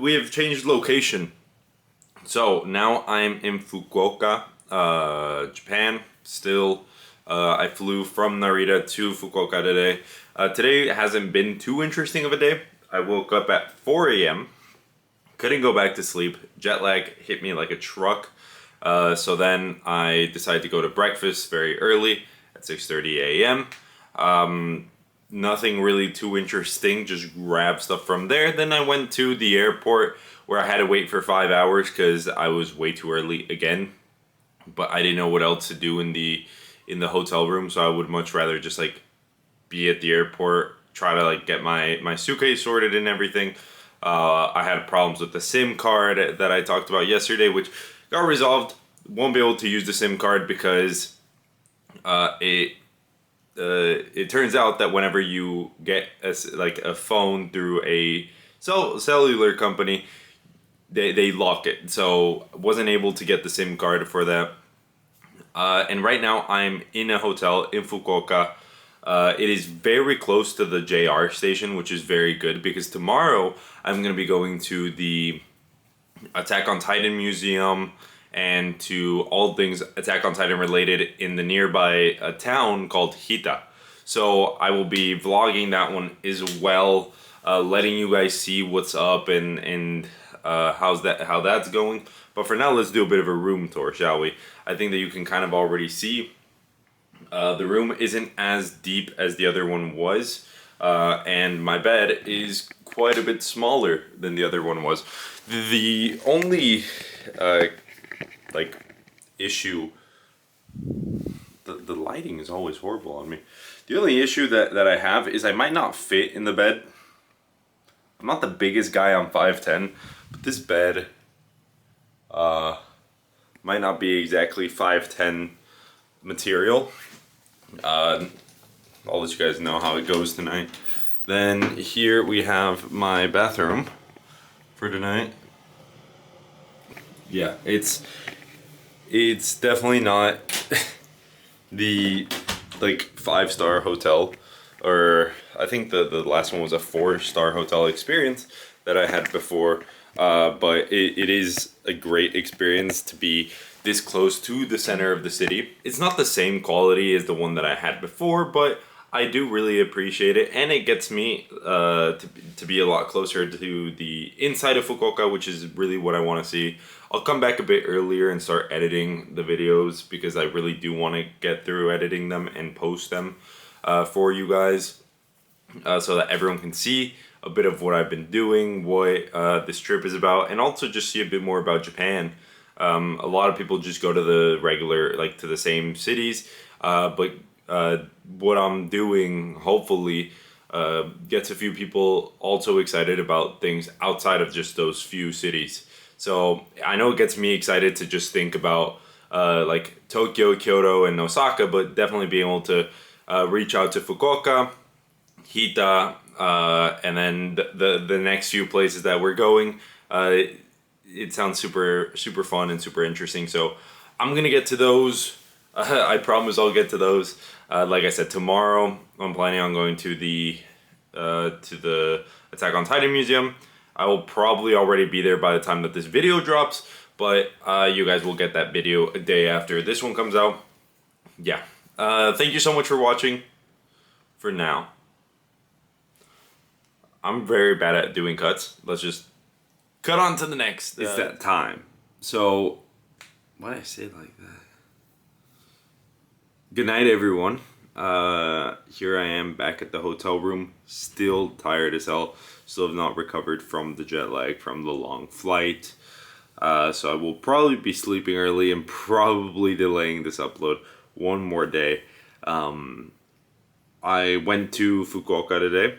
We have changed location. So now I'm in Fukuoka, Japan. Still, I flew from Narita to Fukuoka today. Today hasn't been too interesting of a day. I woke up at 4 a.m. Couldn't go back to sleep. Jet lag hit me like a truck. So then I decided to go to breakfast very early at 6:30 a.m. Nothing really too interesting, just grab stuff from there. Then I went to the airport where I had to wait for 5 hours because I was way too early again. But I didn't know what else to do in the hotel room, so I would much rather just like be at the airport, try to like get my suitcase sorted and everything. I had problems with the SIM card that I talked about yesterday, which got resolved. Won't be able to use the SIM card because it turns out that whenever you get a phone through a cellular company, they lock it. So wasn't able to get the SIM card for that. And right now I'm in a hotel in Fukuoka. It is very close to the JR station, which is very good because tomorrow I'm going to be going to the Attack on Titan Museum and to all things Attack on Titan related in the nearby town called Hita. So I will be vlogging that one as well, letting you guys see what's up and how that's going. But for now, let's do a bit of a room tour, shall we? I think that you can kind of already see the room isn't as deep as the other one was, and my bed is quite a bit smaller than the other one was. The only issue, the lighting is always horrible on me. The only issue that I have is I might not fit in the bed. I'm not the biggest guy, I'm 5'10", but this bed might not be exactly 5'10" material. I'll let you guys know how it goes tonight. Then here we have my bathroom for tonight. Yeah, it's definitely not the like 5-star hotel, or I think the last one was a 4-star hotel experience that I had before. But it is a great experience to be this close to the center of the city. It's not the same quality as the one that I had before, but I do really appreciate it, and it gets me to be a lot closer to the inside of Fukuoka, which is really what I want to see. I'll come back a bit earlier and start editing the videos because I really do want to get through editing them and post them for you guys, so that everyone can see a bit of what I've been doing, what this trip is about, and also just see a bit more about Japan. A lot of people just go to the regular, like to the same cities, but what I'm doing hopefully gets a few people also excited about things outside of just those few cities. So I know it gets me excited to just think about like Tokyo, Kyoto, and Osaka, but definitely being able to reach out to Fukuoka, Hita, and then the next few places that we're going. It sounds super fun and super interesting. So I'm gonna get to those. I promise I'll get to those. Like I said, tomorrow I'm planning on going to the Attack on Titan Museum. I will probably already be there by the time that this video drops, but you guys will get that video a day after this one comes out. Yeah. Thank you so much for watching. For now, I'm very bad at doing cuts. Let's just cut on to the next. It's that time. So, why did I say it like that? Good night, everyone. Here I am back at the hotel room, still tired as hell. Still have not recovered from the jet lag from the long flight. So I will probably be sleeping early and probably delaying this upload one more day. I went to Fukuoka today.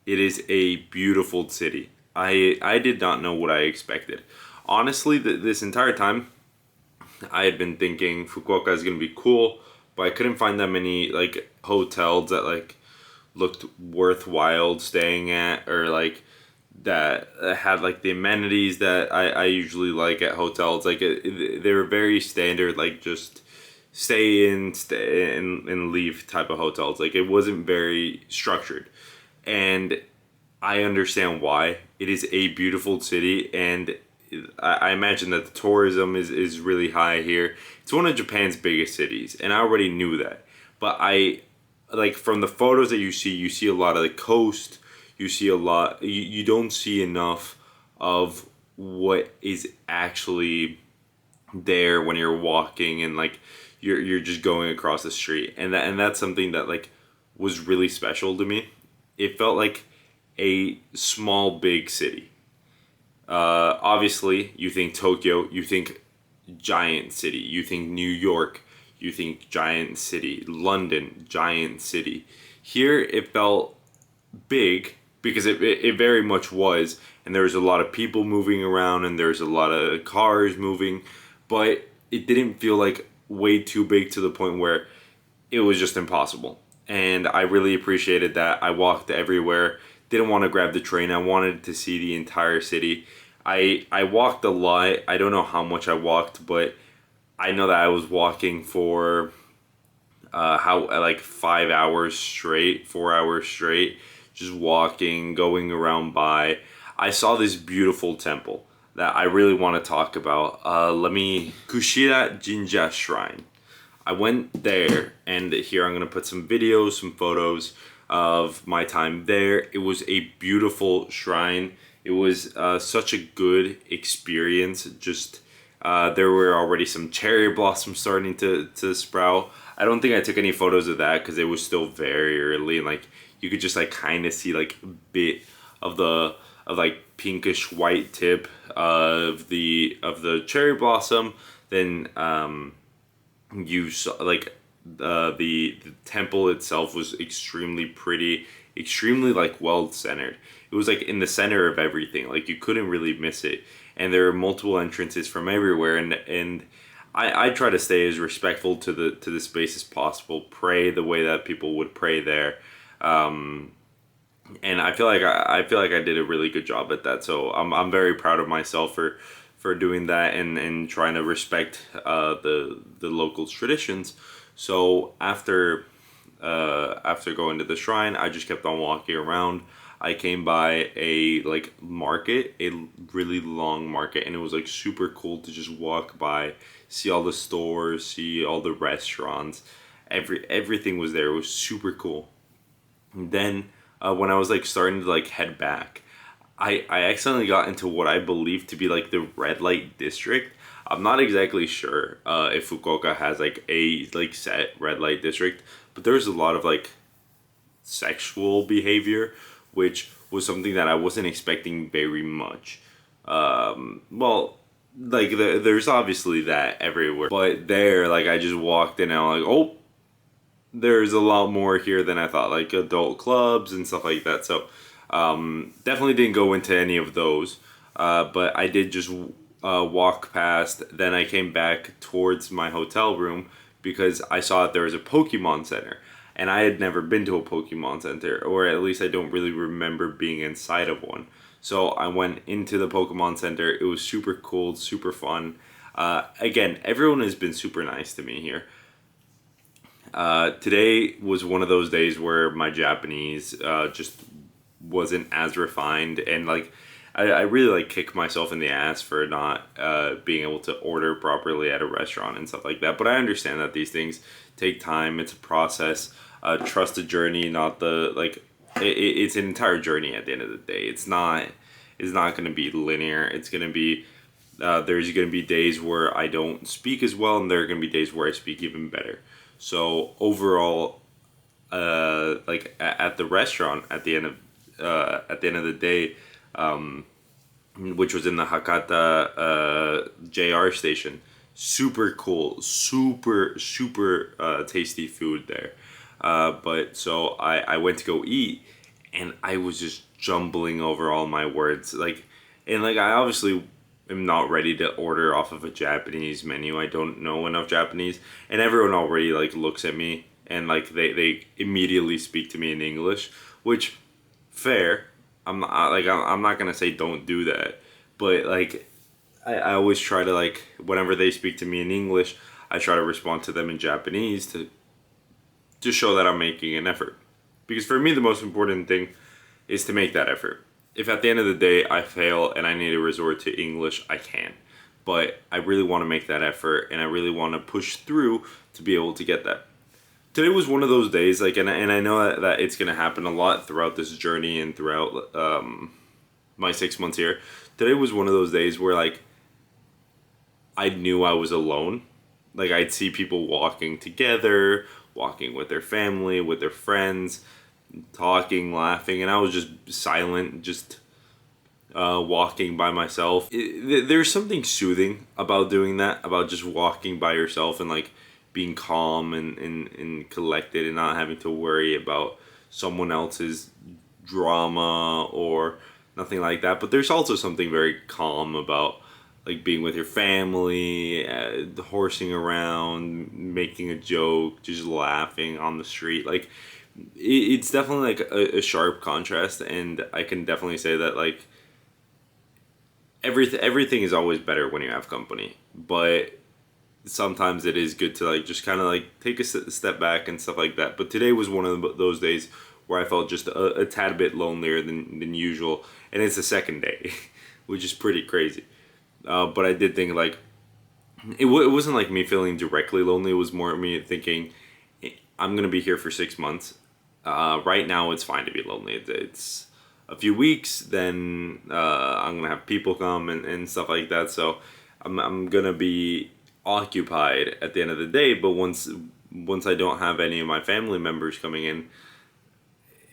It is a beautiful city. I did not know what I expected. Honestly, this entire time, I had been thinking Fukuoka is going to be cool, but I couldn't find that many like hotels that like looked worthwhile staying at, or like that had like the amenities that I usually like at hotels. Like they were very standard, like just stay and leave type of hotels. Like it wasn't very structured. And I understand why. It is a beautiful city, and I imagine that the tourism is really high here. It's one of Japan's biggest cities, and I already knew that. But I, like, from the photos that you see a lot of the coast, you see a lot, you don't see enough of what is actually there when you're walking, and like you're just going across the street, and that's something that like was really special to me. It felt like a small big city. Obviously, you think Tokyo, you think giant city, you think New York, you think giant city, London, giant city. Here it felt big because it very much was, and there was a lot of people moving around, and there's a lot of cars moving, but it didn't feel like way too big to the point where it was just impossible. And I really appreciated that. I walked everywhere. Didn't want to grab the train. I wanted to see the entire city. I walked a lot. I don't know how much I walked, but I know that I was walking for how like 5 hours straight, 4 hours straight, just walking, going around by. I saw this beautiful temple that I really want to talk about. Kushida Jinja Shrine. I went there, and here I'm gonna put some videos, some photos of my time there. It was a beautiful shrine. It was such a good experience. Just there were already some cherry blossoms starting to sprout. I don't think I took any photos of that because it was still very early, and like you could just like kind of see like a bit of the of like pinkish white tip of the cherry blossom. Then you saw like the temple itself was extremely pretty, extremely like well centered. It was like in the center of everything, like you couldn't really miss it, and there are multiple entrances from everywhere, and I try to stay as respectful to the space as possible, pray the way that people would pray there. And I feel like I did a really good job at that. So I'm very proud of myself for doing that, and trying to respect the local traditions. So after going to the shrine, I just kept on walking around. I came by a like market, a really long market, and it was like super cool to just walk by, see all the stores, see all the restaurants. Everything was there. It was super cool. And then when I was like starting to like head back, I accidentally got into what I believe to be like the red light district. I'm not exactly sure if Fukuoka has like a like set red light district, but there's a lot of like sexual behavior, which was something that I wasn't expecting very much. Well, like there's obviously that everywhere, but there, like I just walked in and I'm like, oh, there's a lot more here than I thought, like adult clubs and stuff like that. So definitely didn't go into any of those, but I did just walk past. Then I came back towards my hotel room because I saw that there was a Pokemon Center. And I had never been to a Pokemon Center, or at least I don't really remember being inside of one. So I went into the Pokemon Center. It was super cool, super fun. Again, everyone has been super nice to me here. Today was one of those days where my Japanese just wasn't as refined, and like I really like kick myself in the ass for not being able to order properly at a restaurant and stuff like that. But I understand that these things take time. It's a process. Trust the journey, not the like. It's an entire journey at the end of the day. It's not. It's not going to be linear. It's going to be. There's going to be days where I don't speak as well, and there are going to be days where I speak even better. So overall, like at the restaurant at the end of the day, which was in the Hakata JR station. Super cool, super tasty food there. But so I went to go eat, and I was just jumbling over all my words. Like, and like I obviously am not ready to order off of a Japanese menu. I don't know enough Japanese, and everyone already like looks at me and like they immediately speak to me in English, which fair. I'm not gonna say don't do that, but like I always try to like whenever they speak to me in English, I try to respond to them in Japanese to show that I'm making an effort. Because for me, the most important thing is to make that effort. If at the end of the day I fail and I need to resort to English, I can. But I really want to make that effort, and I really want to push through to be able to get that. Today was one of those days, like, and I know that it's going to happen a lot throughout this journey and throughout my 6 months here. Today was one of those days where, like, I knew I was alone. Like, I'd see people walking together, walking with their family, with their friends, talking, laughing, and I was just silent, just walking by myself. There's something soothing about doing that, about just walking by yourself and, like, being calm and collected and not having to worry about someone else's drama or nothing like that. But there's also something very calm about, like, being with your family, horsing around, making a joke, just laughing on the street. Like, it's definitely, like, a sharp contrast, and I can definitely say that, like, everything is always better when you have company, but sometimes it is good to, like, just kind of, like, take a step back and stuff like that. But today was one of those days where I felt just a tad bit lonelier than usual, and it's the second day, which is pretty crazy. But I did think, like, it wasn't like me feeling directly lonely. It was more me thinking, I'm gonna be here for 6 months. Right now, it's fine to be lonely. It's a few weeks, then I'm gonna have people come and stuff like that. So I'm gonna be occupied at the end of the day. But once I don't have any of my family members coming in,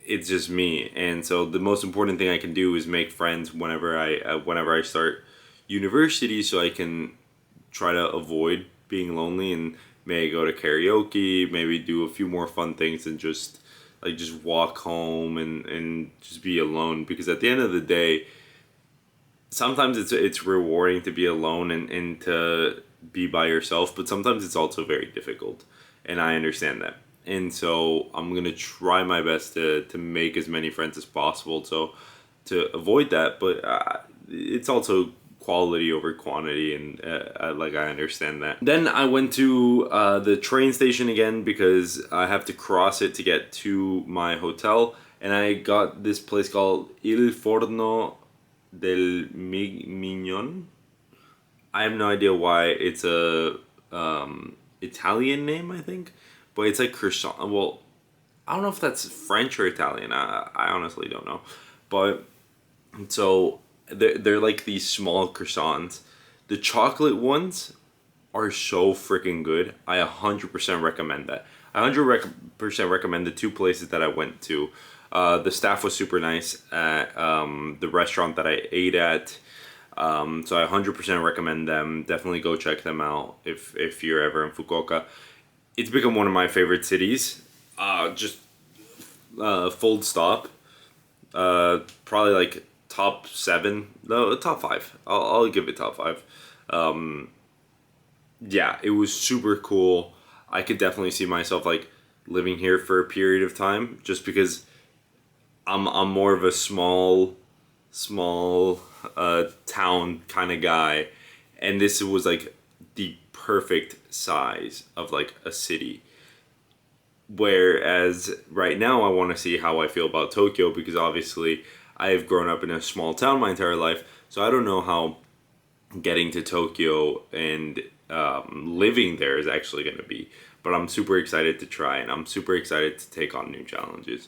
it's just me. And so the most important thing I can do is make friends whenever I start university, so I can try to avoid being lonely and maybe go to karaoke, maybe do a few more fun things than just walk home and just be alone. Because at the end of the day, sometimes it's rewarding to be alone and to be by yourself, but sometimes it's also very difficult, and I understand that. And so I'm gonna try my best to make as many friends as possible, so to avoid that. But it's also quality over quantity, and like, I understand that. Then I went to the train station again because I have to cross it to get to my hotel, and I got this place called Il Forno del Mignon. I have no idea why it's a Italian name, I think, but it's like croissant. Well, I don't know if that's French or Italian. I honestly don't know, but so they're like these small croissants. The chocolate ones are so freaking good. I 100% recommend that. I 100% recommend the two places that I went to. The staff was super nice at the restaurant that I ate at. So I 100% recommend them. Definitely go check them out if you're ever in Fukuoka. It's become one of my favorite cities. Just full stop. Probably like top 7. No, top 5. I'll give it top 5. Yeah, it was super cool. I could definitely see myself, like, living here for a period of time, just because I'm more of a small town kind of guy, and this was like the perfect size of, like, a city. Whereas right now I want to see how I feel about Tokyo, because obviously I have grown up in a small town my entire life, so I don't know how getting to Tokyo and living there is actually going to be. But I'm super excited to try, and I'm super excited to take on new challenges.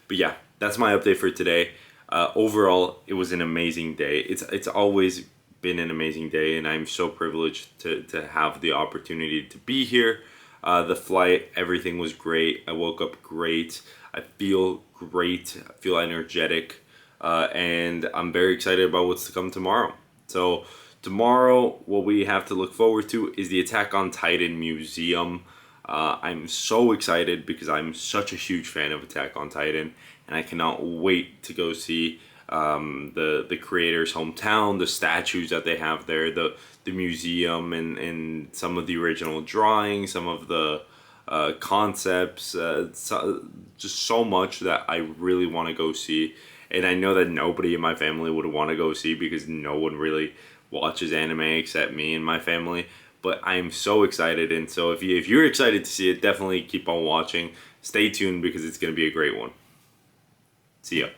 But yeah, that's my update for today. Overall, it was an amazing day. It's always been an amazing day, and I'm so privileged to have the opportunity to be here. The flight, everything was great. I woke up great. I feel great. I feel energetic. And I'm very excited about what's to come tomorrow. So tomorrow, what we have to look forward to is the Attack on Titan Museum. I'm so excited because I'm such a huge fan of Attack on Titan, and I cannot wait to go see the creator's hometown, the statues that they have there, the museum, and some of the original drawings, some of the concepts, just so much that I really want to go see. And I know that nobody in my family would want to go see, because no one really watches anime except me and my family. But I'm so excited, and so if you're excited to see it, definitely keep on watching. Stay tuned, because it's going to be a great one. See ya.